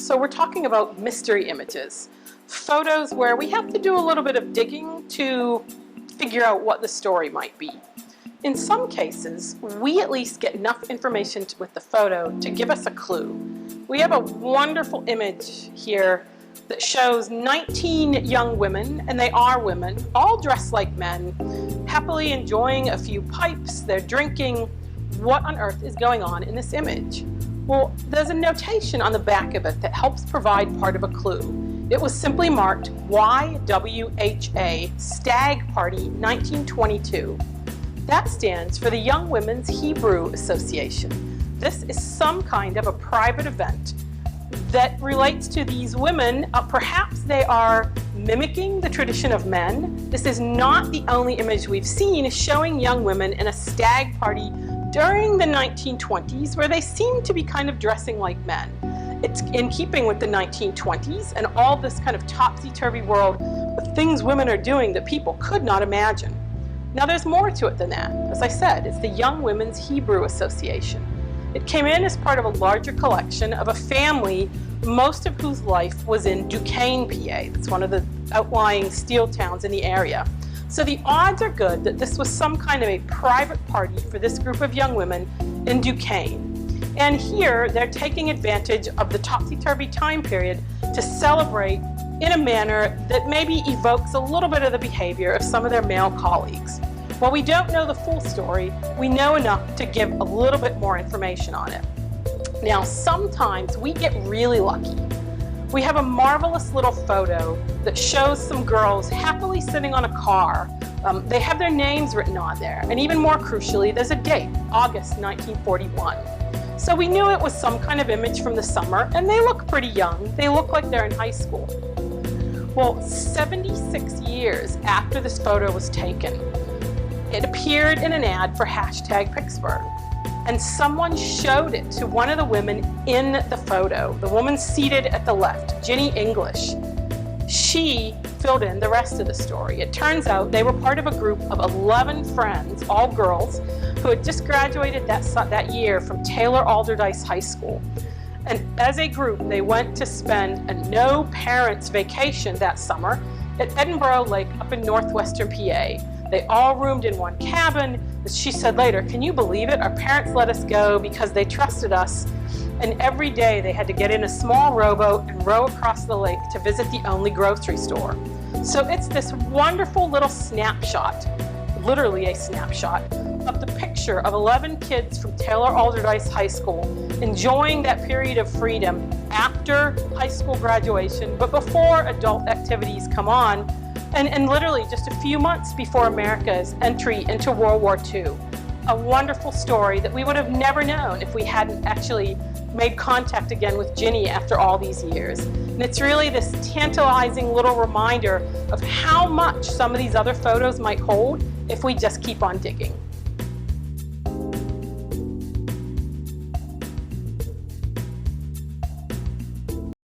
So we're talking about mystery images, photos where we have to do a little bit of digging to figure out what the story might be. In some cases, we at least get enough information with the photo to give us a clue. We have a wonderful image here that shows 19 young women, and they are women, all dressed like men, happily enjoying a few pipes. They're drinking. What on earth is going on in this image? Well, there's a notation on the back of it that helps provide part of a clue. It was simply marked YWHA, Stag Party 1922. That stands for the Young Women's Hebrew Association. This is some kind of a private event that relates to these women. Perhaps they are mimicking the tradition of men. This is not the only image we've seen showing young women in a stag party during the 1920s, where they seem to be kind of dressing like men. It's in keeping with the 1920s and all this kind of topsy-turvy world of things women are doing that people could not imagine. Now there's more to it than that. As I said, it's the Young Women's Hebrew Association. It came in as part of a larger collection of a family, most of whose life was in Duquesne, PA. That's one of the outlying steel towns in the area. So the odds are good that this was some kind of a private party for this group of young women in Duquesne. And here they're taking advantage of the topsy-turvy time period to celebrate in a manner that maybe evokes a little bit of the behavior of some of their male colleagues. While we don't know the full story, we know enough to give a little bit more information on it. Now, sometimes we get really lucky. We have a marvelous little photo that shows some girls happily sitting on a car. They have their names written on there, and even more crucially, there's a date, August 1941. So we knew it was some kind of image from the summer, and they look pretty young. They look like they're in high school. Well, 76 years after this photo was taken, it appeared in an ad for #Pittsburgh. And someone showed it to one of the women in the photo, the woman seated at the left, Ginny English. She filled in the rest of the story. It turns out they were part of a group of 11 friends, all girls, who had just graduated that year from Taylor Alderdice High School. And as a group, they went to spend a no parents vacation that summer at Edinburgh Lake up in northwestern PA. They all roomed in one cabin. As she said later, can you believe it? Our parents let us go because they trusted us. And every day they had to get in a small rowboat and row across the lake to visit the only grocery store. So it's this wonderful little snapshot, literally a snapshot, of the picture of 11 kids from Taylor Alderdice High School enjoying that period of freedom after high school graduation, but before adult activities come on, and literally just a few months before America's entry into World War II. A wonderful story that we would have never known if we hadn't actually made contact again with Ginny after all these years. And it's really this tantalizing little reminder of how much some of these other photos might hold if we just keep on digging.